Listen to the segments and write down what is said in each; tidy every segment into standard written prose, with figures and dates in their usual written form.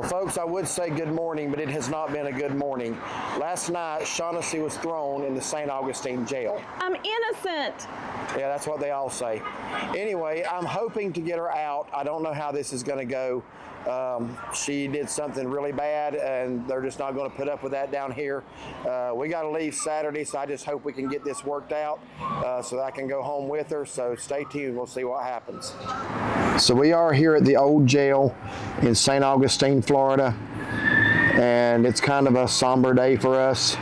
Well, folks, I would say good morning, but it has not been a good morning. Last night, Shaughnessy was thrown in the St. Augustine jail. I'm innocent. Yeah, that's what they all say. Anyway, I'm hoping to get her out. I don't know how this is going to go. She did something really bad, and they're just not going to put up with that down here. We got to leave Saturday, so I just hope we can get this worked out so that I can go home with her. So stay tuned. We'll see what happens. So we are here at the old jail in St. Augustine, Florida, and it's kind of a somber day for us.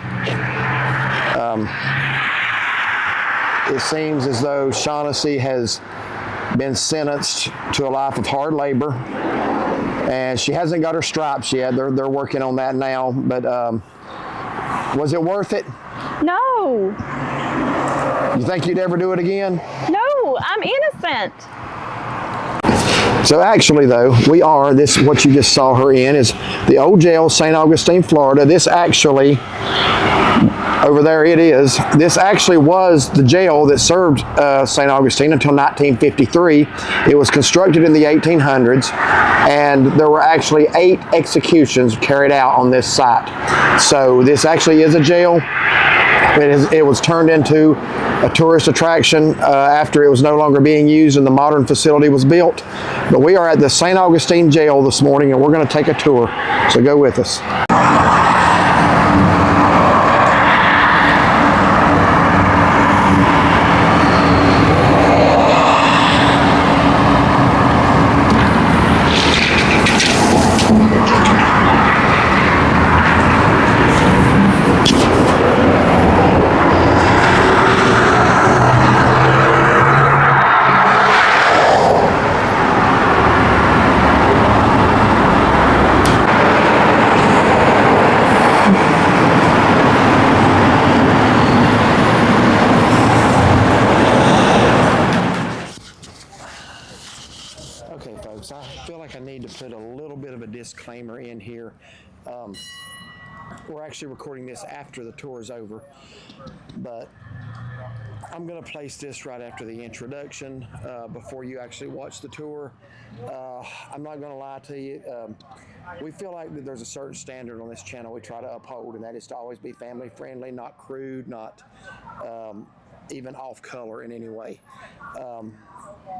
It seems as though Shaughnessy has been sentenced to a life of hard labor, and she hasn't got her stripes yet. They're working on that now, but was it worth it? No. You think you'd ever do it again? No, I'm innocent. So actually, though, what you just saw her in is the old jail, St. Augustine, Florida. This actually, over there it is, this actually was the jail that served St. Augustine until 1953. It was constructed in the 1800s, and there were actually 8 executions carried out on this site. So this actually is a jail. It was turned into a tourist attraction after it was no longer being used and the modern facility was built. But we are at the St. Augustine jail this morning, and we're going to take a tour. So go with us. Okay, folks, I feel like I need to put a little bit of a disclaimer in here. We're actually recording this after the tour is over, but I'm going to place this right after the introduction before you actually watch the tour. I'm not going to lie to you. We feel like that there's a certain standard on this channel we try to uphold, and that is to always be family friendly, not crude, not even off color in any way.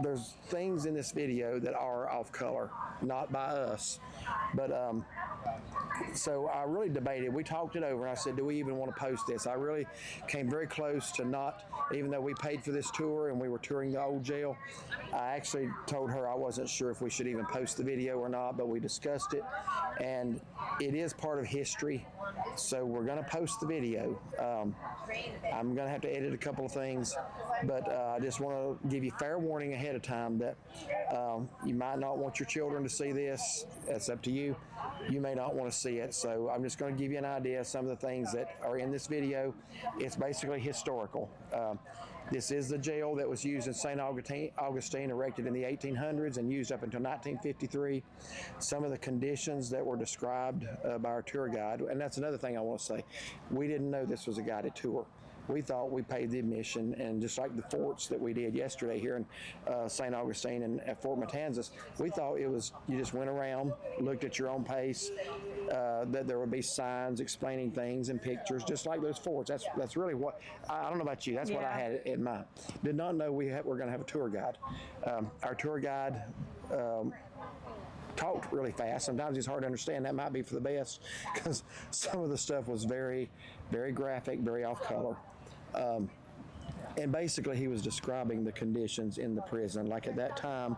There's things in this video that are off color, not by us, but so I really debated. We talked it over, and I said, do we even want to post this? I really came very close to not, even though we paid for this tour and we were touring the old jail. I actually told her I wasn't sure if we should even post the video or not, but we discussed it, and it is part of history, so we're going to post the video. I'm going to have to edit a couple of things, but I just want to give you fair warning ahead of time that you might not want your children to see this. That's up to you. You may not want to see it, so I'm just going to give you an idea of some of the things that are in this video. It's basically historical. This is the jail that was used in St. Augustine, erected in the 1800s and used up until 1953. Some of the conditions that were described by our tour guide, and that's another thing I want to say. We didn't know this was a guided tour. We thought we paid the admission, and just like the forts that we did yesterday here in St. Augustine and at Fort Matanzas, we thought it was, you just went around, looked at your own pace, that there would be signs explaining things and pictures, just like those forts. That's really what, I don't know about you, that's what I had in mind. Did not know we're going to have a tour guide. Our tour guide talked really fast. Sometimes it's hard to understand. That might be for the best, because some of the stuff was very, very graphic, very off color. And basically he was describing the conditions in the prison. Like at that time,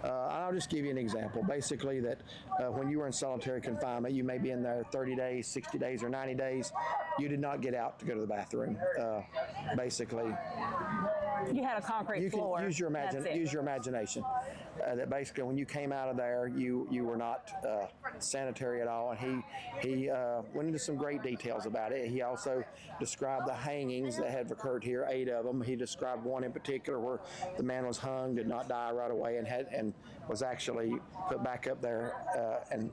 I'll just give you an example. Basically that when you were in solitary confinement, you may be in there 30 days, 60 days, or 90 days. You did not get out to go to the bathroom. Basically, You had a concrete floor. You can use your imagination. That basically when you came out of there, you were not sanitary at all. And he went into some great details about it. He also described the hangings that had occurred here, 8 of them. He described one in particular where the man was hung, did not die right away, and was actually put back up there and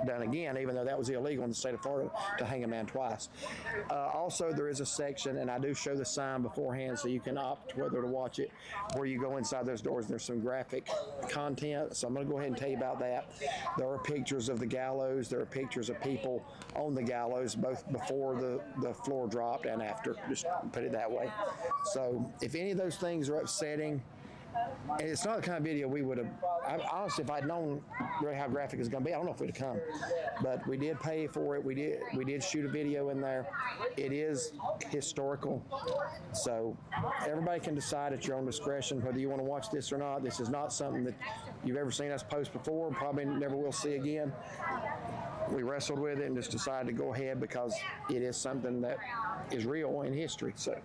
done again, even though that was illegal in the state of Florida to hang a man twice. Also, there is a section, and I do show the sign beforehand so you can opt whether to watch it, where you go inside those doors and there's some graphic content. So I'm going to go ahead and tell you about that. There are pictures of the gallows. There are pictures of people on the gallows, both before the floor dropped and after, just put it that way. So if any of those things are upsetting, and it's not the kind of video we would have, honestly, if I'd known really how graphic it's going to be, I don't know if we'd have come. But we did pay for it. We did shoot a video in there. It is historical. So everybody can decide at your own discretion whether you want to watch this or not. This is not something that you've ever seen us post before, probably never will see again. We wrestled with it and just decided to go ahead because it is something that is real in history. So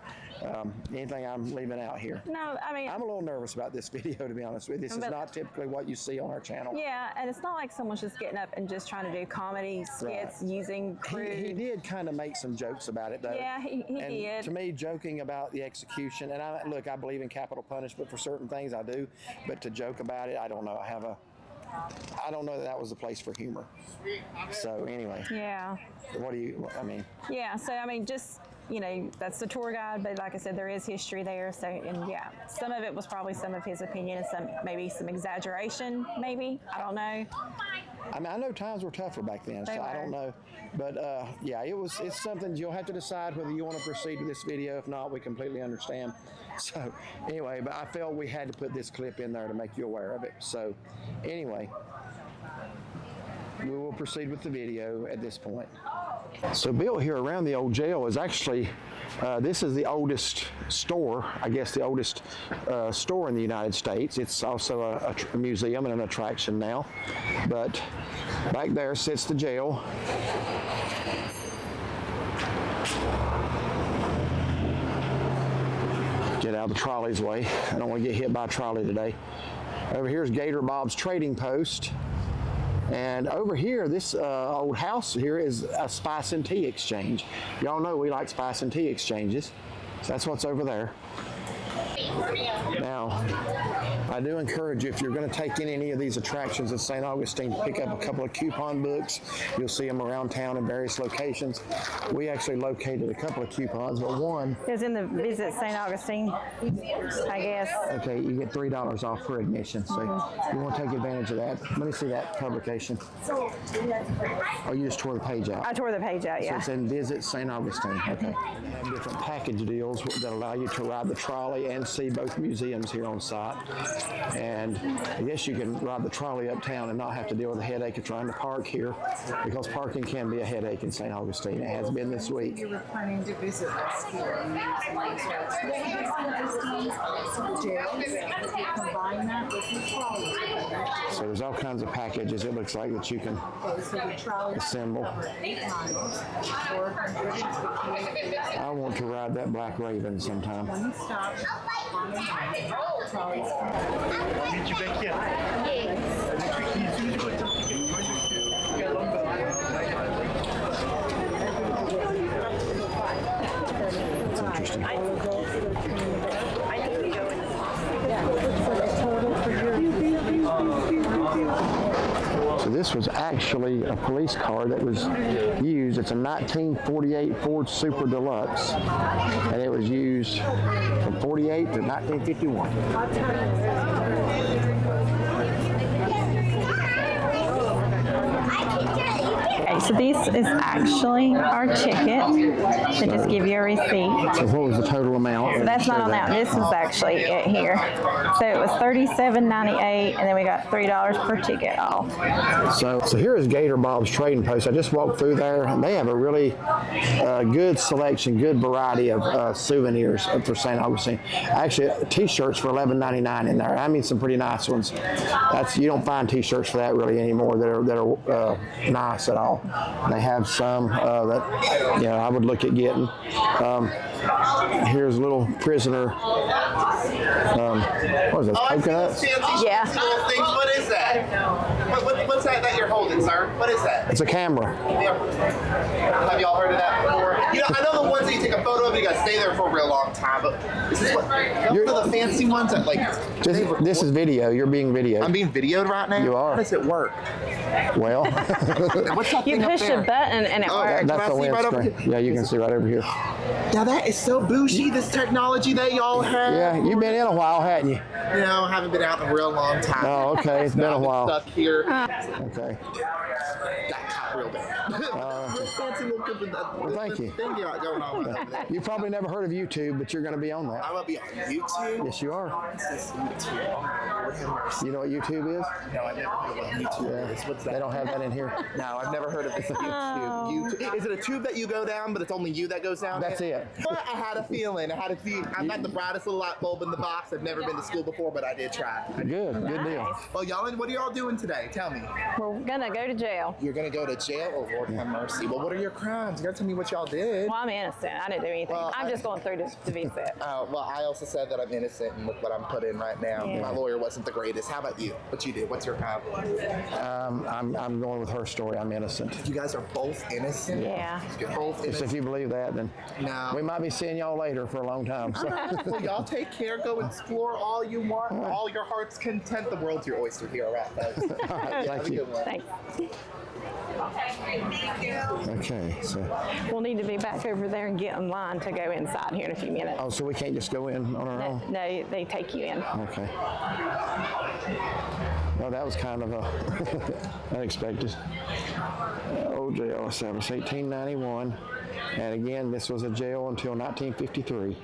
anything I'm leaving out here? No, I mean, I'm a little nervous about this video, to be honest with you. This is not typically what you see on our channel. Yeah, and it's not like someone's just getting up and just trying to do comedy skits using crude. He did kind of make some jokes about it, though. Yeah, he did. To me, joking about the execution, and I believe in capital punishment for certain things, I do, but to joke about it, I don't know. I don't know that was the place for humor. So anyway. Yeah. Yeah, so just, that's the tour guide, but like I said, there is history there. So, and yeah, some of it was probably some of his opinion and maybe some exaggeration, maybe. I don't know. I know times were tougher back then, so I don't know. But yeah, it's something you'll have to decide whether you want to proceed with this video. If not, we completely understand. So anyway, but I felt we had to put this clip in there to make you aware of it. So anyway, we will proceed with the video at this point. So built here around the old jail is actually, this is the oldest store, I guess the oldest store in the United States. It's also a museum and an attraction now. But back there sits the jail. Get out of the trolley's way. I don't want to get hit by a trolley today. Over here is Gator Bob's trading post. And over here, this old house here is a spice and tea exchange. Y'all know we like spice and tea exchanges. So that's what's over there. Now, I do encourage you, if you're going to take in any of these attractions at St. Augustine, to pick up a couple of coupon books. You'll see them around town in various locations. We actually located a couple of coupons, but one is in the Visit St. Augustine, I guess. Okay, you get $3 off for admission, so you want to take advantage of that. Let me see that publication. Oh, you just tore the page out. I tore the page out, yeah. So it's in Visit St. Augustine. Okay. Different package deals that allow you to ride the trolley and see both museums here on site. And I guess you can ride the trolley uptown and not have to deal with the headache of trying to park here, because parking can be a headache in St. Augustine. It has been this week. You were planning to visit us here. Combine that with the trolley. So there's all kinds of packages, it looks like, that you can assemble. I want to ride that Black Raven sometime. That's interesting. So this was actually a police car that was used. It's a 1948 Ford Super Deluxe, and it was used from 48 to 1951. Okay, so this is actually our ticket. So just give you a receipt. So what was the total amount? So that's not on that. This is actually it here. So it was $37.98, and then we got $3 per ticket off. So here is Gator Bob's trading post. I just walked through there, and they have a really good selection, good variety of souvenirs for St. Augustine. Actually, T-shirts for $11.99 in there. I mean, some pretty nice ones. You don't find T-shirts for that really anymore that are nice at all. They have some that I would look at getting. Here's a little prisoner. What is this? Coconuts? Yeah. What is that? What's that you're holding? holding, sir? What is that? It's a camera. Yeah. Have y'all heard of that before? You know, I know the ones that you take a photo of and you gotta stay there for a real long time, but is this what? One of the fancy ones that like. This is video. You're being videoed. I'm being videoed right now? You are. How does it work? Well, What's that You thing up push there? a button and it works. that's the Can I see right over windscreen. here? Yeah, you can see right over here. Now that is so bougie, this technology that y'all have. Yeah, you've been in a while, hadn't you? You know, I haven't been out in a real long time. Oh, okay. It's been a I've while. Stuck here. Okay. Got caught real bad. Real fancy little good thank you. thing you got going on with over there. You probably never heard of YouTube, but you're going to be on that. I'm gonna be on YouTube. Yes, you are. What's this YouTube? Oh, Lord have mercy. You know what YouTube is? No, I never heard of what YouTube is. What's that? They don't have that in here. No, I've never heard of this YouTube. Is it a tube that you go down, but it's only you that goes down? That's it. But I had a feeling. I'm not the brightest little light bulb in the box. I've never been to school before, but I did try. Good deal. Well, y'all, what are y'all doing today? Tell me. We're gonna go to jail. You're gonna go to jail? Oh, Lord have mercy. Well, what are your crimes? You gotta tell me what y'all did. Well, I'm innocent. I didn't do anything. Well, I'm just going through to visit. Well, I also said that I'm innocent and look what I'm put in right now. Yeah. My lawyer wasn't the greatest. How about you? What you did? What's your crime? I'm going with her story. I'm innocent. You guys are both innocent? Yeah. You're both So if innocent? you believe that, then No. we might be seeing y'all later for a long time. So. Well, y'all take care. Go explore all you want. All your heart's content. The world's your oyster here, all right, folks? All right, Have thank a you. good one. Thanks. Okay, so We'll need to be back over there and get in line to go inside here in a few minutes. so we can't just go in on our No, own. no, they take you in. Okay. Well, that was kind of unexpected. Old jail established 1891, and again, this was a jail until 1953.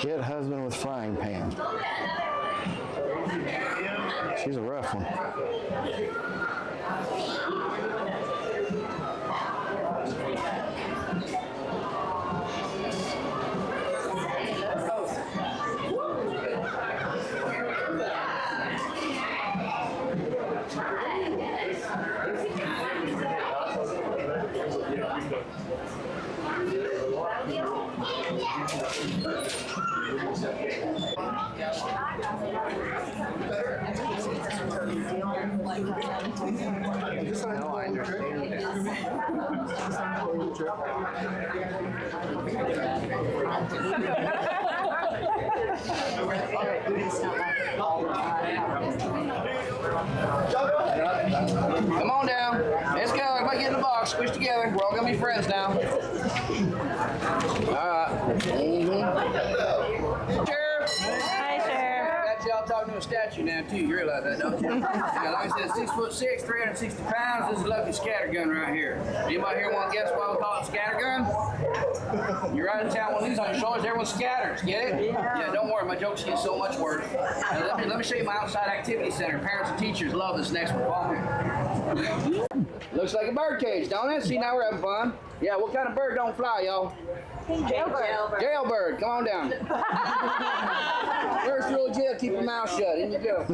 Hit husband with frying pan. She's a rough one. Come on down. Let's go. Everybody get in the box. Squish together. We're all going to be friends now. All right. Sheriff. Hi, Sheriff. Got y'all talking to a statue now, too. You realize that, don't you? Yeah, like I said, 6'6", 360 pounds. This is Lucky Scattergun right here. Anybody here want to guess why we call it Scattergun? You're right in town with these on your shoulders. Everyone scatters. Get it? Yeah, don't worry. My jokes get so much worse. Now, let me show you my outside activity center. Parents and teachers love this next one. Follow me. Looks like a bird cage, don't it? See, now we're having fun. Yeah, what kind of bird don't fly, y'all? Jailbird. Jailbird, come on down. First rule of jail, keep your mouth shut. In you go.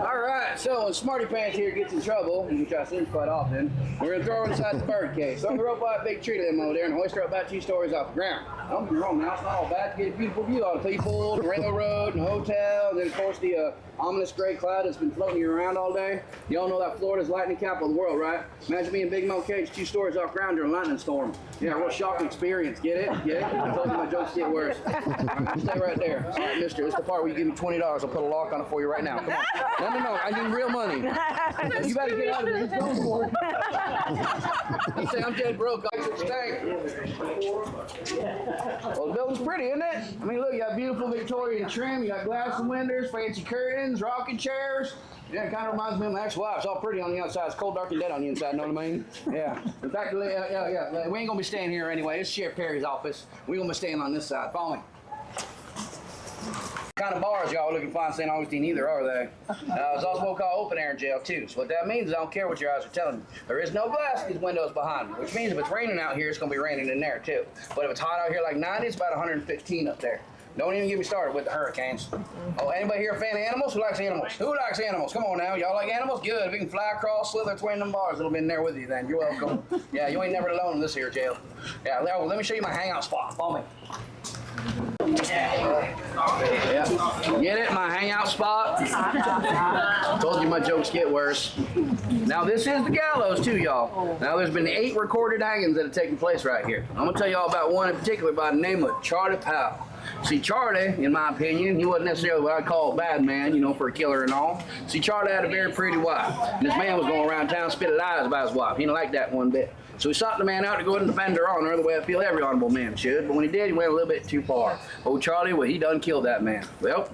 All right, so when Smarty Pants here gets in trouble, which I see quite often, we're going to throw her inside the bird cage. So I'm going to rope out a big tree to them over there and hoist her up about 2 stories off the ground. Don't be wrong now, it's not all bad to get a beautiful view of the people, the railroad, and the hotel, and then of course the ominous gray cloud that's been floating you around all day. You all know that Florida's lightning capital of the world, right? Imagine being Big Mo Cage 2 stories off ground during a lightning storm. Yeah, real shocking experience. Get it? Get it? I told you my jokes get worse. All right, stay right there. All right, mister, this is the part where you give me $20. I'll put a lock on it for you right now. Come on. No. I need real money. You better get out of here. He's going for it. You say I'm dead broke. I should stay. Well, the building's pretty, isn't it? I mean, look, you got beautiful Victorian trim. You got glass and windows, fancy curtains, rocking chairs. Yeah, it kind of reminds me of my ex-wife. It's all pretty on the outside. It's cold, dark, and dead on the inside, know what I mean? Yeah. In fact, yeah. We ain't going to be staying here anyway. It's Sheriff Perry's office. We're going to be staying on this side. Follow me. What kind of bars y'all looking to find St. Augustine either, are they? There's also what we call open air jail, too. So what that means is I don't care what your eyes are telling you. There is no glass in these windows behind me, which means if it's raining out here, it's going to be raining in there, too. But if it's hot out here like 90, it's about 115 up there. Don't even get me started with the hurricanes. Oh, anybody here a fan of animals? Who likes animals? Who likes animals? Come on now. Y'all like animals? Good. If you can fly across, slither between them bars, it'll be in there with you then. You're welcome. Yeah, you ain't never alone in this here jail. Yeah, let me show you my hangout spot. Follow me. Yeah. Get it? My hangout spot? Told you my jokes get worse. Now this is the gallows too, y'all. Now there's been 8 recorded hangings that have taken place right here. I'm gonna tell y'all about one in particular by the name of Charlie Powell. See, Charlie, in my opinion, he wasn't necessarily what I call a bad man, you know, for a killer and all. See, Charlie had a very pretty wife. And this man was going around town spitting lies about his wife. He didn't like that one bit. So he sought the man out to go ahead and defend her honor the way I feel every honorable man should. But when he did, he went a little bit too far. Oh, Charlie, well, he done killed that man. Well,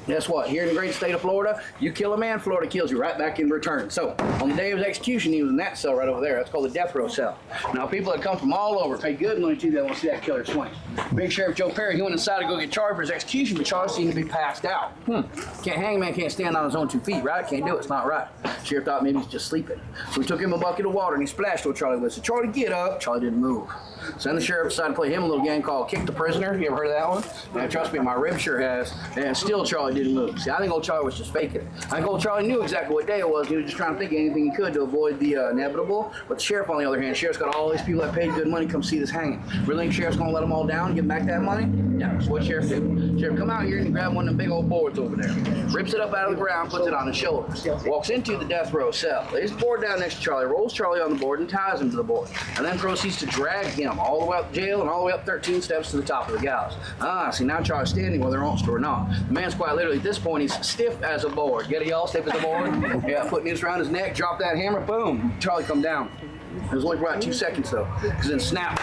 guess what? Here in the great state of Florida, you kill a man, Florida kills you right back in return. So, on the day of his execution, he was in that cell right over there. That's called the death row cell. Now, people that come from all over pay good money to that want to see that killer swing. Big Sheriff Joe Perry, he went inside to go get charged for his execution, but Charlie seemed to be passed out. Hangman can't stand on his own 2 feet, right? Can't do it. It's not right. Sheriff thought maybe he's just sleeping. So he took him a bucket of water and he splashed what Charlie was. So Charlie, get up. Charlie didn't move. So then the sheriff decided to play him a little game called Kick the Prisoner. You ever heard of that one? And trust me, my rib sure has. And still Charlie didn't move. See, I think old Charlie was just faking it. I think old Charlie knew exactly what day it was. He was just trying to think of anything he could to avoid the inevitable. But the sheriff, on the other hand, sheriff's got all these people that paid good money to come see this hanging. Really think sheriff's going to let them all down and give back that money? Yeah, so what sheriff do? Sheriff come out here and grab one of them big old boards over there. Rips it up out of the ground, puts it on his shoulders. Walks into the death row cell. Lays the board down next to Charlie, rolls Charlie on the board and ties him to the board. And then proceeds to drag him all the way out to jail and all the way up 13 steps to the top of the gallows. See, now Charlie's standing whether he wants to or not. The man's quite literally, at this point, he's stiff as a board. Get it, y'all? Stiff as a board? Yeah, putting this around his neck, drop that hammer, boom. Charlie come down. It was only for about 2 seconds, though, because then snap,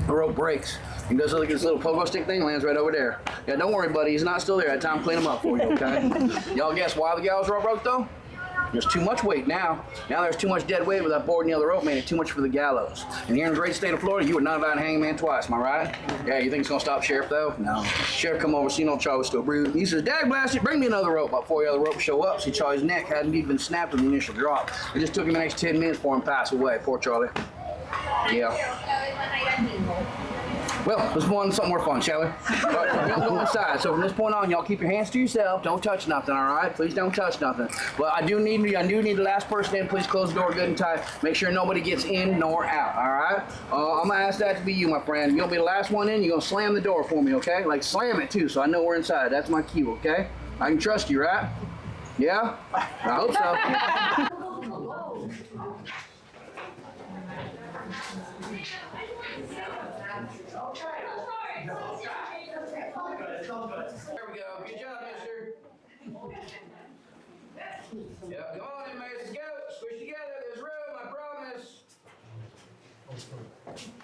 the rope breaks. He goes look at this little pogo stick thing, lands right over there. Yeah, don't worry, buddy. He's not still there. I had time to clean him up for you, okay? Y'all guess why the gallows rope broke, though? There's too much weight now. Now there's too much dead weight with that board and the other rope made it too much for the gallows. And here in the great state of Florida, you would not have had a hangman twice, am I right? Yeah, you think it's gonna stop Sheriff though? No. Sheriff come over, seen old Charlie still breathing. He says, "Dag blast it, bring me another rope." About 4 other ropes show up. See, Charlie's neck hadn't even been snapped in the initial drop. It just took him the next 10 minutes for him to pass away. Poor Charlie. Yeah. Well, let's move on to something more fun, shall we? We're gonna go inside. So from this point on, y'all keep your hands to yourself. Don't touch nothing, all right? Please don't touch nothing. Well, I do need the last person in. Please close the door good and tight. Make sure nobody gets in nor out, all right? I'm gonna ask that to be you, my friend. You're gonna be the last one in. You're gonna slam the door for me, okay? Like slam it too, so I know we're inside. That's my cue, okay? I can trust you, right? Yeah? I hope so. There we go. Good job, mister. Yep, come on in, mates. Let's go. Squish together. There's room, I promise.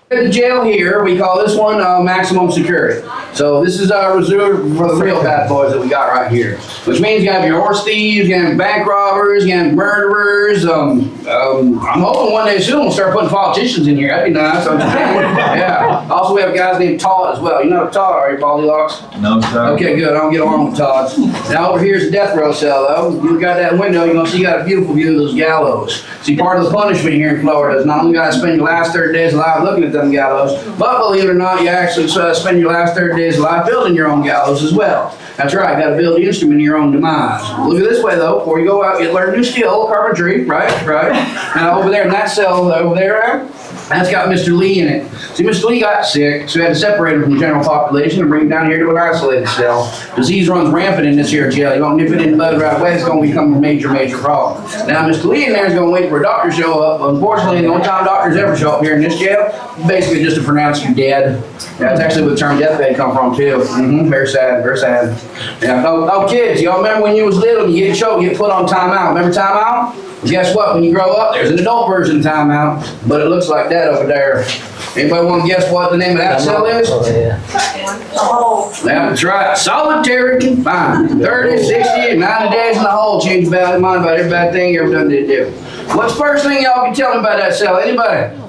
The jail here, we call this one maximum security. So this is reserved for the real bad boys that we got right here. Which means you have your horse thieves, you have bank robbers, you have murderers. I'm hoping one day soon we'll start putting politicians in here. That'd be nice. Yeah. Also, we have guys named Todd as well. You know Todd, are you, Pollylocks? No, sir. Okay, good. I don't get along with Todd's. Now over here's the death row cell, though. You got that window, you're gonna see you got a beautiful view of those gallows. See, part of the punishment here in Florida is not only gotta spend your last 30 days alive looking at them gallows, but believe it or not, you actually spend your last 30 days alive building your own gallows as well. That's right, gotta build the instrument of your own demise. Look at this way though, before you go out, you learn a new skill, carpentry, right? Now over there in that cell over there, That's got Mr. Lee in it. See, Mr. Lee got sick, so we had to separate him from the general population and bring him down here to an isolated cell. Disease runs rampant in this here jail. You don't nip it in the bud right away, it's going to become a major, major problem. Now, Mr. Lee in there is going to wait for a doctor to show up. Unfortunately, the only time doctors ever show up here in this jail, basically just to pronounce you dead. That's actually where the term deathbed come from, too. Very sad, very sad. Yeah. Oh, kids, y'all remember when you was little, you get choked, you get put on timeout. Remember timeout? Guess what? When you grow up, there's an adult version of timeout, but it looks like that over there. Anybody want to guess what the name of that cell is? That's right. Solitary confinement. 30, 60, 90 days in the hole. Change about mind about every bad thing you ever done to do. What's the first thing y'all can tell me about that cell? Anybody?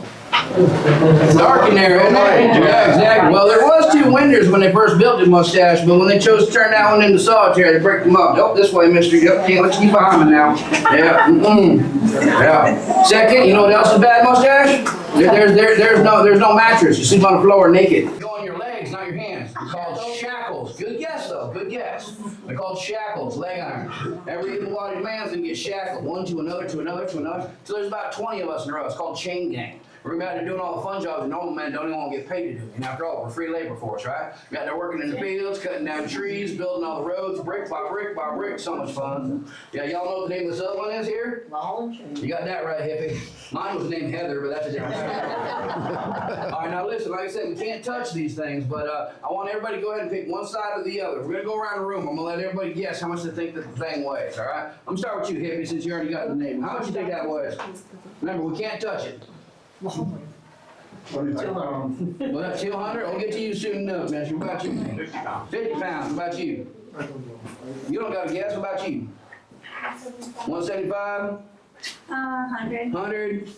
Dark in there, isn't it? Yeah, exactly. Well, there was 2 windows when they first built the mustache, but when they chose to turn that one into solitary, they break them up. Nope, this way, mister. Yep, can't let you behind me now. Yeah, Yeah. Second, you know what else is bad mustache? There's no mattress. You sleep on the floor naked. Go on your legs, not your hands. They're called shackles. Good guess, though. Good guess. They're called shackles, leg irons. Every able-bodied man's gonna get shackled. One to another, to another, to another. So there's about 20 of us in a row. It's called chain gang. We're out there doing all the fun jobs that normal men don't even want to get paid to do. And after all, we're free labor force, right? We're out there working in the fields, cutting down trees, building all the roads, brick by brick by brick. So much fun. Yeah, y'all know what the name of this other one is here? You got that right, hippie. Mine was named Heather, but that's a different thing. All right, now listen, like I said, we can't touch these things, but I want everybody to go ahead and pick one side or the other. We're going to go around the room. I'm going to let everybody guess how much they think that the thing weighs, all right? I'm going to start with you, hippie, since you already got the name. How much you think that weighs? Remember, we can't touch it. Well, that's 200. I'll get to you soon enough, man. What about you? 50 pounds. What about you? You don't got a guess. What about you? 175? 100. 100?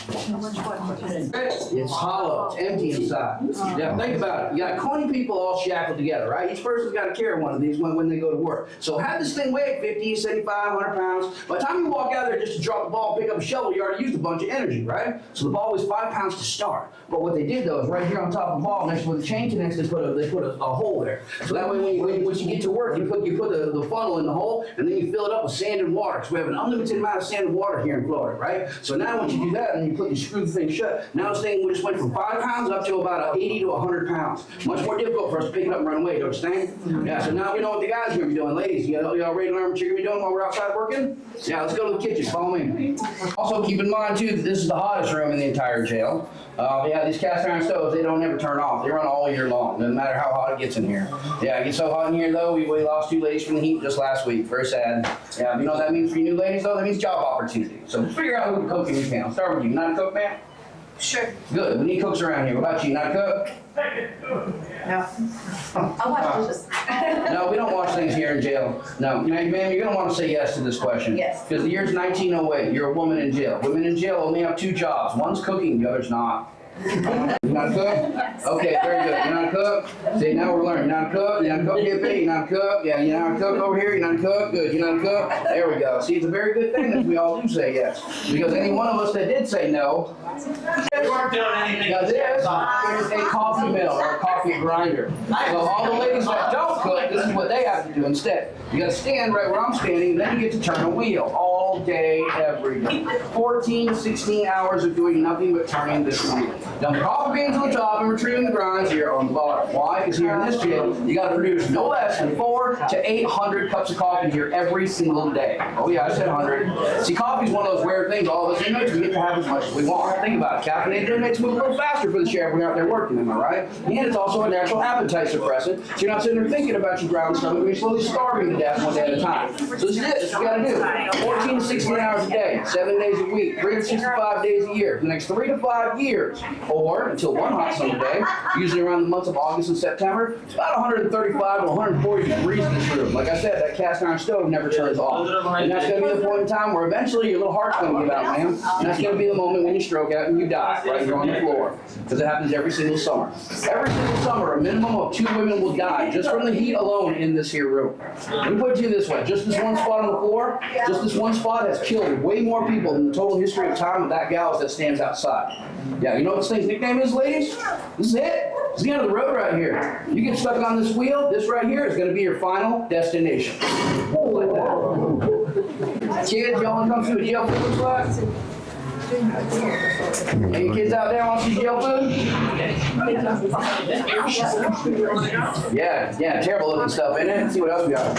It's hollow. It's empty inside. Yeah, think about it. You got 20 people all shackled together, right? Each person's got to carry one of these when they go to work. So have this thing weigh 50, 75, 100 pounds. By the time you walk out there just to drop the ball, pick up a shovel, you already used a bunch of energy, right? So the ball was 5 pounds to start. But what they did though is right here on top of the ball, next to where the chain connects, they put a hole there. So that way when you get to work, you put the funnel in the hole, and then you fill it up with sand and water. So we have an unlimited amount of sand and water here in Florida, right? So now once you do that, and you screw the thing shut, now this thing just went from 5 pounds up to about 80 to 100 pounds. Much more difficult for us to pick it up and run away, don't you think? Yeah, so now we know what the guys are going to be doing. Ladies, y'all ready to learn what you're going to be doing while we're outside working? Yeah, let's go to the kitchen. Follow me. Also, keep in mind, too, that this is the hottest room in the entire jail. Yeah, these cast iron stoves, they don't ever turn off. They run all year long, no matter how hot it gets in here. Yeah, it gets so hot in here, though, we lost 2 ladies from the heat just last week. Very sad. Yeah, you know what that means for you new ladies, though? That means job opportunity. So figure out who can cook in your town. Start with you. Not a cook, man? Sure. Good. We need cooks around here. What about you? Not a cook? No. I'll watch this. No, we don't watch things here in jail. No, ma'am, you're going to want to say yes to this question. Yes. Because the year's 1908. You're a woman in jail. Women in jail only have 2 jobs. One's cooking, the other's not. You're not a cook? Okay, very good. You're not a cook? See, now we're learning. You're not a cook? You're not a cook, hippie? You're not a cook? Yeah, you're not a cook over here? You're not a cook? Good. You're not a cook? There we go. See, it's a very good thing that we all do say yes. Because any one of us that did say no, We weren't doing anything. now this is a coffee mill or a coffee grinder. So all the ladies that don't cook, this is what they have to do instead. You got to stand right where I'm standing, and then you get to turn a wheel all day, every day. 14 to 16 hours of doing nothing but turning this wheel. Dump the coffee beans on the top and retrieving the grinds here on the bottom. Why? Because here in this jail, you got to produce no less than 400 to 800 cups of coffee here every single day. Oh yeah, I said 100. See, coffee is one of those rare things all of us inmates, we get to have as much as we want. Think about it. Caffeinated inmates move a little faster for the sheriff when you're out there working, am I right? And it's also a natural appetite suppressant, so you're not sitting there thinking about your growling stomach, you're slowly starving to death one day at a time. So this is it. This is what you got to do. 14 to 16 hours a day, 7 days a week, 365 days a year, for the next 3 to 5 years, or until one hot summer day, usually around the months of August and September, it's about 135 to 140 degrees in this room. Like I said, that cast iron stove never turns off. And that's going to be the point in time where eventually your little heart's going to give out, man. And that's going to be the moment when you stroke out and you die right here on the floor. Because it happens every single summer. Every single summer, a minimum of 2 women will die just from the heat alone in this here room. Let me put it to you this way. Just this one spot on the floor, just this one spot has killed way more people than the total history of time of that gallows that stands outside. Yeah, you know what this thing's nickname is, ladies? This is it. It's the end of the road right here. You get stuck on this wheel, this right here is going to be your final destination. Like that. Kids, y'all want to come see what jail food looks like? Any kids out there want some jail food? Yeah, terrible looking stuff, isn't it? Let's see what else we got.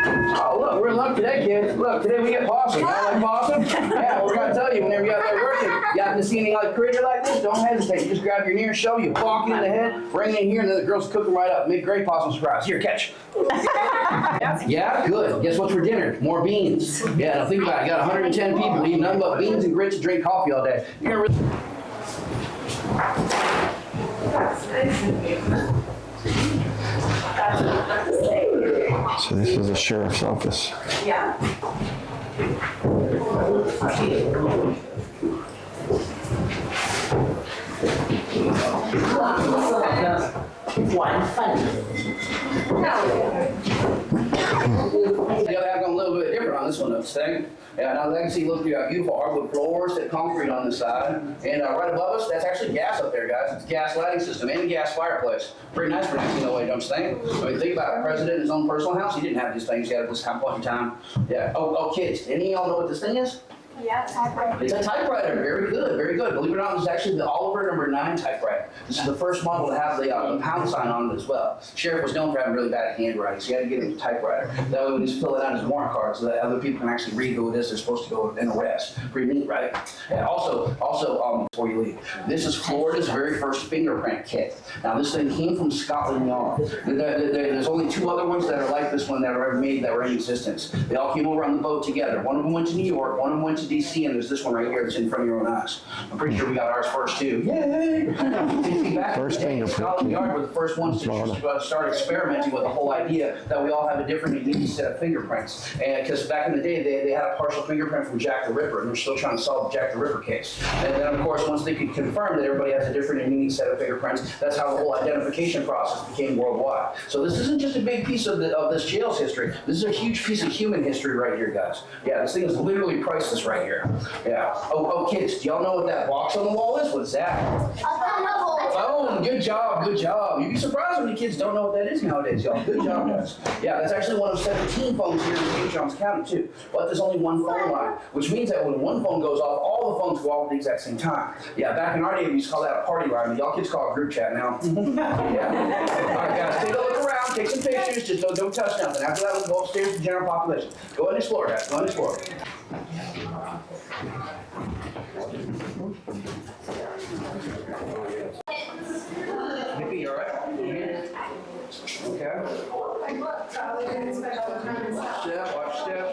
Oh, look, we're in luck today, kids. Look, today we get possum. You like possum? Yeah, we're gonna tell you whenever you're out there working, you happen to see any like critter like this, don't hesitate. Just grab your nearest shovel, you bonk it in the head, bring it in here, and then the girls cook them right up. Make great possum surprise. Here, catch. Yeah, good. Guess what's for dinner? More beans. Yeah, now think about it. You got 110 people eating nothing but beans and grits and drink coffee all day. You're gonna really So this is the sheriff's office. Yeah. One funny. The other half going a little bit different on this one, though, thing. Yeah, now I can see, look, you got beautiful hardwood floors, that concrete on this side, and right above us, that's actually gas up there, guys. It's a gas lighting system and a gas fireplace. Pretty nice for 1908, don't you think? I mean, think about it. The president in his own personal house, he didn't have these things. He had this point in time. Yeah. Oh, kids, any of y'all know what this thing is? Yeah, typewriter. It's a typewriter. Very good, very good. Believe it or not, this is actually the Oliver #9 typewriter. This is the first model to have the pound sign on it as well. Sheriff was known for having really bad handwriting, so you had to get him a typewriter. That way, when he's filling out his warrant card, so that other people can actually read who it is they're supposed to go and arrest. Pretty neat, right? And also, before you leave, this is Florida's very first fingerprint kit. Now, this thing came from Scotland Yard. There's only 2 other ones that are like this one that are ever made that were in existence. They all came over on the boat together. One of them went to New York, one of them went to DC, and there's this one right here that's in front of your own eyes. I'm pretty sure we got ours first too. Yay! First fingerprint. Scotland Yard were the first ones to start experimenting with the whole idea that we all have a different unique set of fingerprints. And because back in the day, they had a partial fingerprint from Jack the Ripper, and they're still trying to solve the Jack the Ripper case. And then, of course, once they could confirm that everybody has a different and unique set of fingerprints, that's how the whole identification process became worldwide. So this isn't just a big piece of this jail's history. This is a huge piece of human history right here, guys. Yeah, this thing is literally priceless right here. Yeah. Oh, kids, do y'all know what that box on the wall is? What's that? Oh, good job, good job. You'd be surprised when the kids don't know what that is nowadays, y'all. Good job, guys. Yeah, that's actually one of 17 phones here in St. Johns County, too. But there's only one phone line, which means that when one phone goes off, all the phones go off at the exact same time. Yeah, back in our day, we used to call that a party line. Y'all kids call it group chat now. Yeah. All right, guys, take a look around, take some pictures, just don't touch nothing. After that, we'll go upstairs to the general population. Go ahead and explore, guys. Go ahead and explore. Nikki, you all right? Okay. Watch step. Yeah. Watch step.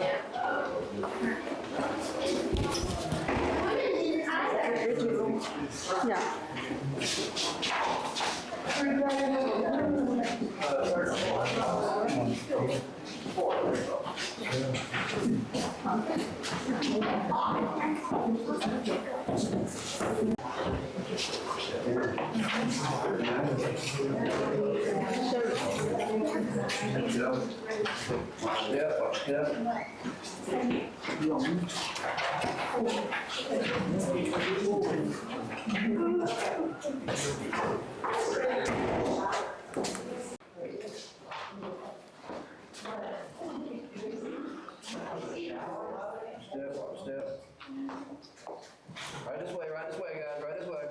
Step. Right this way, guys, right this way.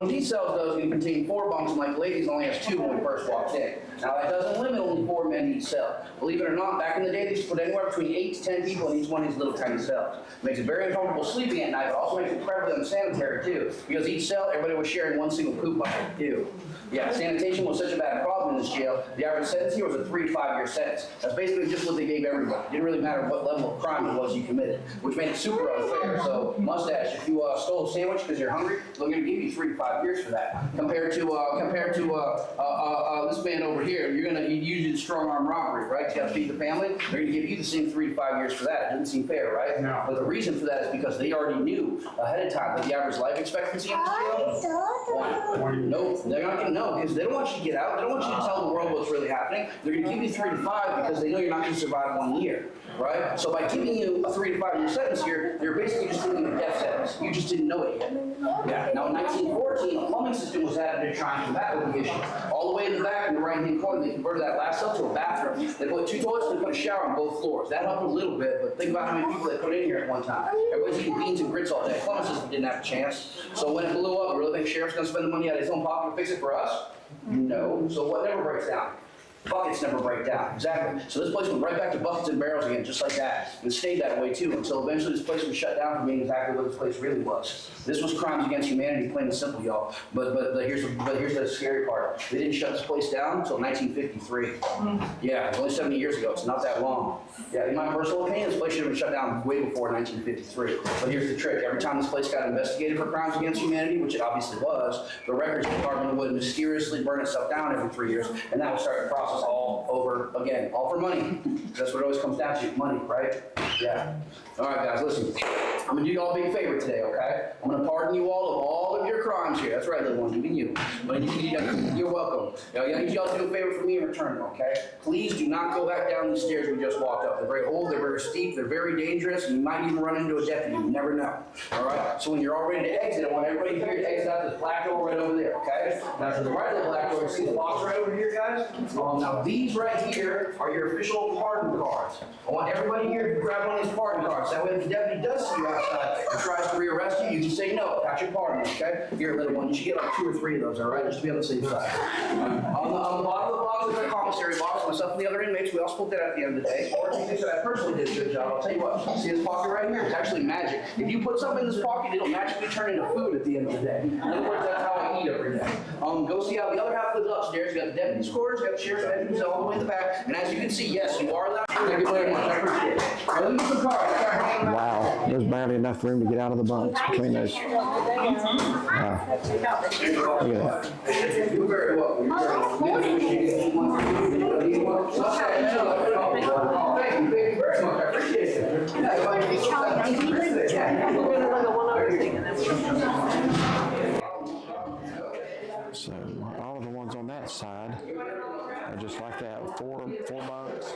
These cells, though, can contain 4 bunks, and like the ladies only has 2 when we first walked in. Now, that doesn't limit only 4 men each cell. Believe it or not, back in the day, they used to put anywhere between 8 to 10 people in each one of these little tiny cells. It makes it very uncomfortable sleeping at night, but also makes it incredibly unsanitary, too, because each cell, everybody was sharing one single poop bucket, too. Yeah, sanitation was such a bad problem in this jail. The average sentence here was a 3 to 5 year sentence. That's basically just what they gave everybody. It didn't really matter what level of crime it was you committed, which made it super unfair. So, mustache, if you stole a sandwich because you're hungry, they're going to give you 3 to 5 years for that. Compared to this man over here, you usually strong arm robbery, right? You got to feed the family. They're going to give you the same 3 to 5 years for that. It doesn't seem fair, right? No. But the reason for that is because they already knew ahead of time that the average life expectancy in this jail. No, they're not going to know because they don't want you to get out. They don't want you to tell the world what's really happening. They're going to give you 3 to 5 because they know you're not going to survive 1 year. right? So by giving you a 3 to 5 year sentence here, they're basically just giving you a death sentence. You just didn't know it yet. Yeah. Now in 1914, a plumbing system was added to try and combat the issue. All the way in the back in the right-hand corner, they converted that last cell to a bathroom. They put 2 toilets and they put a shower on both floors. That helped a little bit, but think about how many people they put in here at one time. Everybody's eating beans and grits all day. Plumbing system didn't have a chance. So when it blew up, you really think sheriff's gonna spend the money out of his own pocket to fix it for us? No. So what never breaks down? Buckets never break down. Exactly. So this place went right back to buckets and barrels again, just like that. And it stayed that way too, until eventually this place was shut down from being exactly what this place really was. This was crimes against humanity, plain and simple, y'all. But here's the scary part. They didn't shut this place down until 1953. Yeah, it was only 70 years ago. It's not that long. Yeah, in my personal opinion, this place should have been shut down way before 1953. But here's the trick. Every time this place got investigated for crimes against humanity, which it obviously was, the records department would mysteriously burn itself down every 3 years, and that would start the process all over again, all for money. That's what it always comes down to, money, right? Yeah. All right, guys, listen. I'm gonna do you all a big favor today, okay? I'm gonna pardon you all of your crimes here. That's right, little one, even you. But you're welcome. Now, I need y'all to do a favor for me in return, okay? Please do not go back down these stairs we just walked up. They're very old, they're very steep, they're very dangerous, and you might even run into a deputy. You never know. All right? So when you're all ready to exit, I want everybody here to exit out this black door right over there, okay? Now, to the right of the black door, you see the box right over here, guys? Now, these right here are your official pardon cards. I want everybody here to grab one of these pardon cards. That way, if the deputy does see you outside and tries to rearrest you, you can say no. That's your pardon, okay? Here, little one, you should get like 2 or 3 of those, all right? Just to be on the safe side. On the bottom of the box is our commissary box. Myself and the other inmates, we all split that at the end of the day. Or if you think that I personally did a good job, I'll tell you what. See this pocket right here? It's actually magic. If you put something in this pocket, it'll magically turn into food at the end of the day. In other words, that's how I eat every day. Go see how the other half lives upstairs. You got the deputy's quarters, you got the sheriff's bedrooms all the way in the back. And as you can see, yes, you are allowed. Thank you very much. I appreciate it. All right, let me get some cards. Wow, there's barely enough room to get out of the bunks between those. Wow. Look at that. You're very welcome. You're very welcome. Thank you very much. I appreciate it. So all of the ones on that side are just like that, four bunks.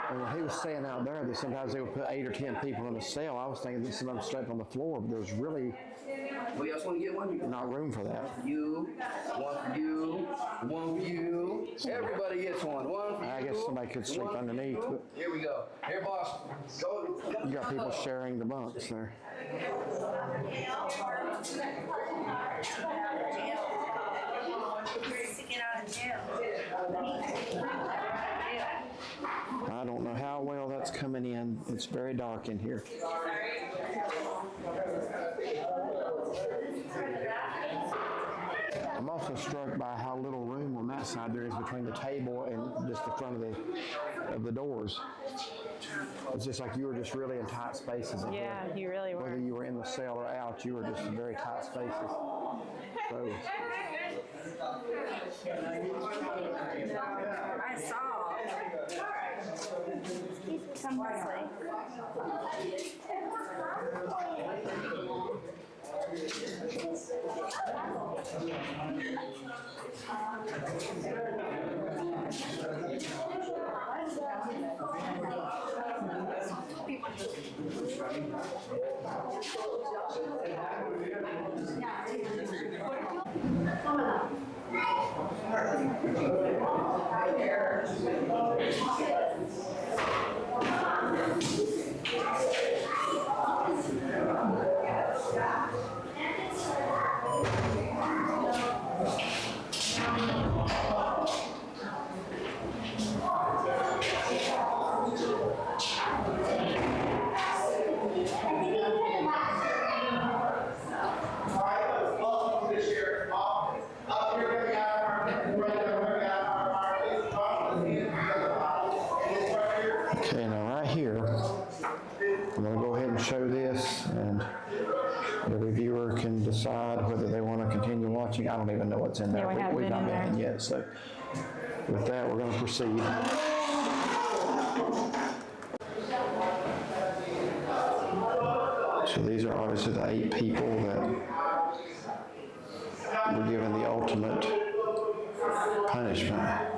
And when he was saying out there that sometimes they would put 8 or 10 people in a cell, I was thinking that some of them slept on the floor, but there's really Well, you else want to get one? You can. not room for that. You, one for you, one for you. Everybody gets one. One for you. I guess somebody could sleep one for underneath, you. but Here we go. Here, boss. Go. you got people sharing the bunks there. I don't know how well that's coming in. It's very dark in here. I'm also struck by how little room on that side there is between the table and just the front of the doors. It's just like you were just really in tight spaces in here. Yeah, you really were. Whether you were in the cell or out, you were just in very tight spaces. So, I saw. Come this way. okay, now right here, I'm going to go ahead and show this, and every viewer can decide whether they want to continue watching. I don't even know what's in there. Yeah, we haven't We've been not in been in there. yet, so with that, we're going to proceed. So these are obviously the 8 people that were given the ultimate punishment.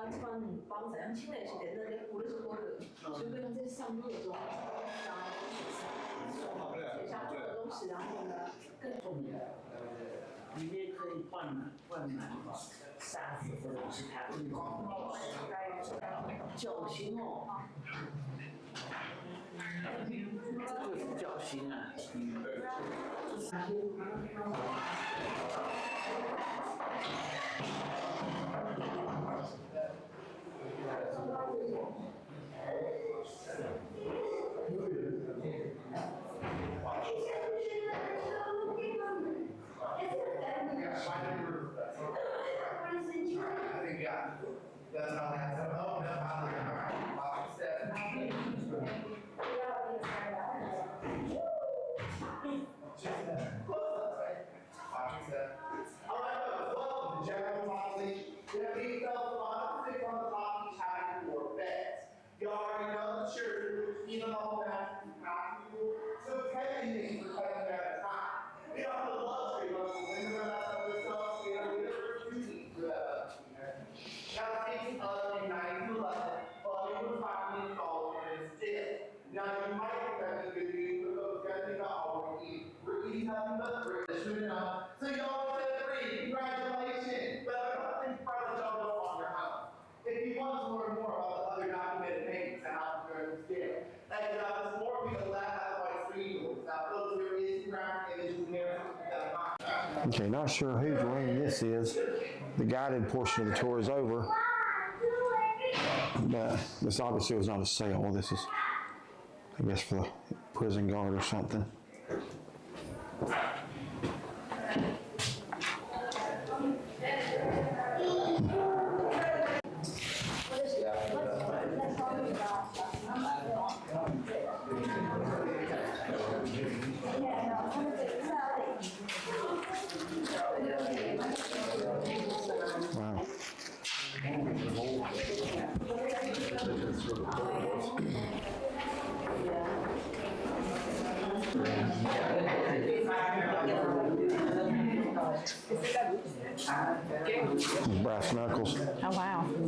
讲即款房子，像青类是连在屋里是好的，所以讲这上路的东西，然后水上做的东西，然后呢更重要。里面可以灌满沙子或者是它脚型哦，这就是脚型啊。That's how that's oh, no, Bob said. All right, folks, welcome to General Policy. We felt fun, sit on the top, each having your beds. You already know the church, you know that, so everything for cutting at a time. We don't have the luxury of the window and that other stuff, we have the duty to that. Now, speaking of in 1911, Bobby was finally installed in his death. Now, you might think that's a good news because guys think about all we eat. We're eating nothing but British food now. So y'all said free. Congratulations. But I don't think probably y'all don't want your house. If you want to learn more about the other documented paintings and how to learn the scale, and there's more people that have like screen doors. Now, those are Instagram images and everything. Okay, not sure whose room this is. The guided portion of the tour is over. But this obviously was not a sale. This is, I guess, for the prison guard or something. Wow. Brass knuckles. Oh, wow. I'm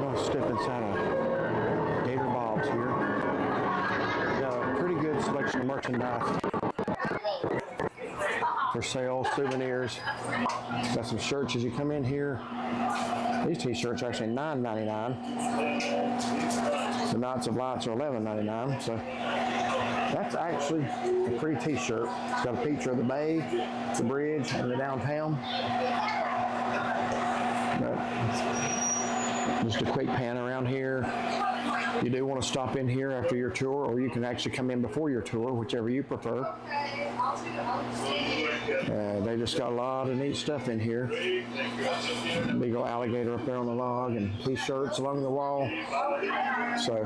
going to step inside a Gator Bob's here. Got a pretty good selection of merchandise for sale, souvenirs. Got some shirts as you come in here. These t-shirts are actually $9.99. The Knights of Lights are $11.99. So that's actually a pretty t-shirt. It's got a picture of the bay, the bridge, and the downtown. Just a quick pan around here. You do want to stop in here after your tour, or you can actually come in before your tour, whichever you prefer. They just got a lot of neat stuff in here. Big old alligator up there on the log, and t-shirts along the wall. So,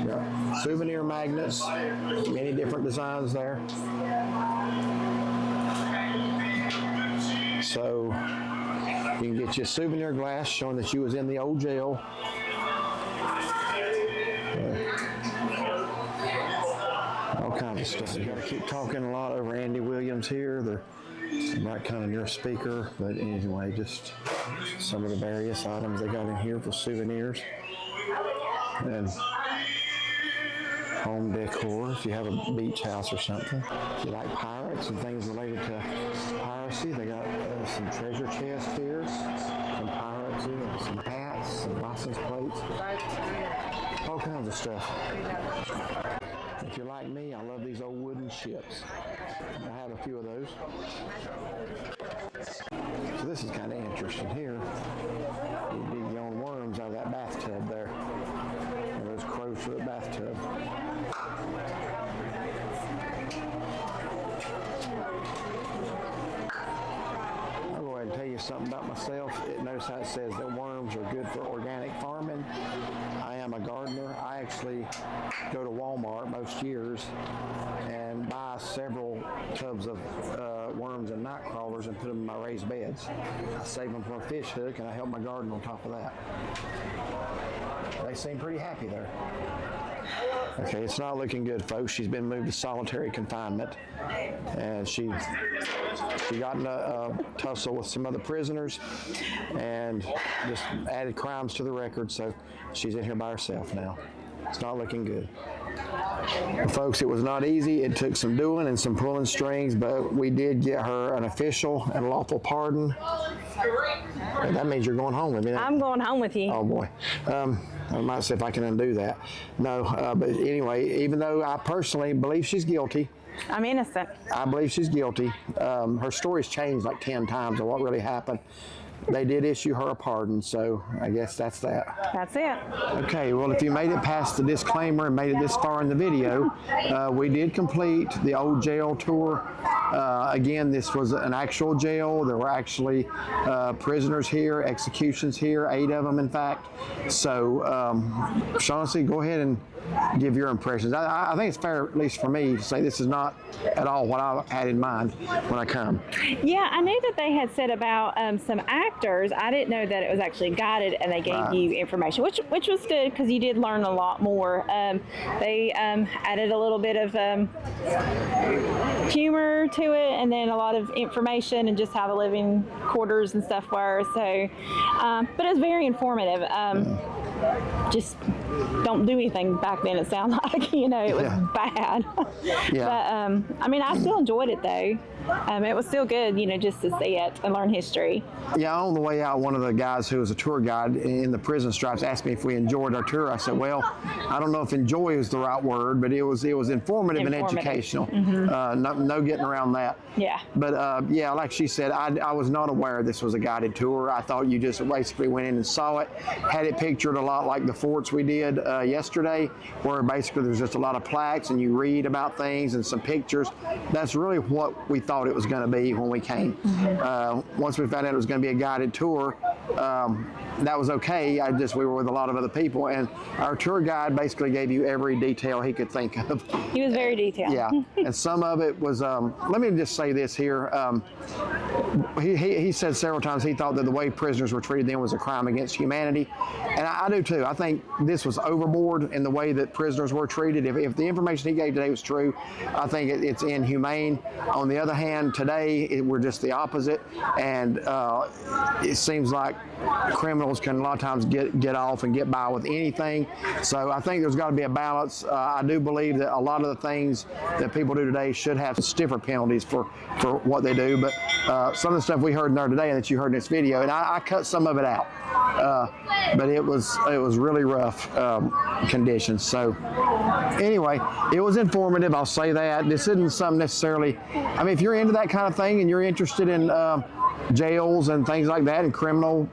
yeah. Souvenir magnets, many different designs there. So, you can get you a souvenir glass showing that you was in the old jail. All kinds of stuff. You gotta keep talking a lot over Andy Williams here. They're right kind of near a speaker, but anyway, just some of the various items they got in here for souvenirs. And home decor if you have a beach house or something. If you like pirates and things related to piracy, they got some treasure chests here, some piracy, some hats, some license plates, all kinds of stuff. If you're like me, I love these old wooden ships. I have a few of those. So this is kind of interesting here. You dig your own worms out of that bathtub there. And those crows for the bathtub. I'll go ahead and tell you something about myself. Notice how it says that worms are good for organic farming. I am a gardener. I actually go to Walmart most years and buy several tubs of worms and night crawlers and put them in my raised beds. I save them from a fish hook and I help my garden on top of that. They seem pretty happy there. Okay, it's not looking good, folks. She's been moved to solitary confinement, and she got in a tussle with some other prisoners and just added crimes to the record, so she's in here by herself now. It's not looking good. Well, folks, it was not easy. It took some doing and some pulling strings, but we did get her an official and lawful pardon. And that means you're going home with me. I'm going home with you. Oh boy. I might see if I can undo that. No, but anyway, even though I personally believe she's guilty, I'm innocent. I believe she's guilty. Her story's changed like 10 times of what really happened. They did issue her a pardon, so I guess that's that. That's it. Okay, well, if you made it past the disclaimer and made it this far in the video, we did complete the old jail tour. Again, this was an actual jail. There were actually prisoners here, executions here, 8 of them, in fact. So, Shaughnessy, go ahead and give your impressions. I think it's fair, at least for me, to say this is not at all what I had in mind when I come. Yeah, I knew that they had said about some actors. I didn't know that it was actually guided and they gave you information, which was good because you did learn a lot more. They added a little bit of humor to it, and then a lot of information and just how the living quarters and stuff were. So, but it was very informative. Just don't do anything back then. It sounded like, it was bad. Yeah. But I mean, I still enjoyed it though. It was still good, just to see it and learn history. Yeah, on the way out, one of the guys who was a tour guide in the prison stripes asked me if we enjoyed our tour. I said, well, I don't know if enjoy is the right word, but it was informative and educational. Mm-hmm. No getting around that. Yeah. But yeah, like she said, I was not aware this was a guided tour. I thought you just basically went in and saw it. Had it pictured a lot like the forts we did yesterday, where basically there's just a lot of plaques and you read about things and some pictures. That's really what we thought it was going to be when we came. Mm-hmm. Once we found out it was going to be a guided tour, that was okay. We were with a lot of other people, and our tour guide basically gave you every detail he could think of. He was very detailed. Yeah, and some of it was, let me just say this here. He said several times he thought that the way prisoners were treated then was a crime against humanity, and I do too. I think this was overboard in the way that prisoners were treated. If the information he gave today was true, I think it's inhumane. On the other hand, today we're just the opposite, and it seems like criminals can a lot of times get off and get by with anything. So I think there's got to be a balance. I do believe that a lot of the things that people do today should have stiffer penalties for what they do. But some of the stuff we heard in there today and that you heard in this video, and I cut some of it out. But it was really rough conditions. So anyway, it was informative. I'll say that. This isn't something necessarily. I mean, if you're into that kind of thing and you're interested in jails and things like that and criminal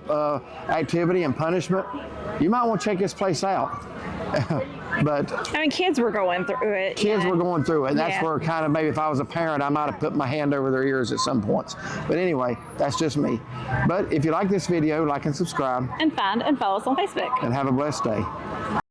activity and punishment, you might want to check this place out. But I mean, kids were going through it. Kids were going through it. And that's where kind of maybe if I was a parent, I might have put my hand over their ears at some points. But anyway, that's just me. But if you like this video, like and subscribe. And find and follow us on Facebook. And have a blessed day.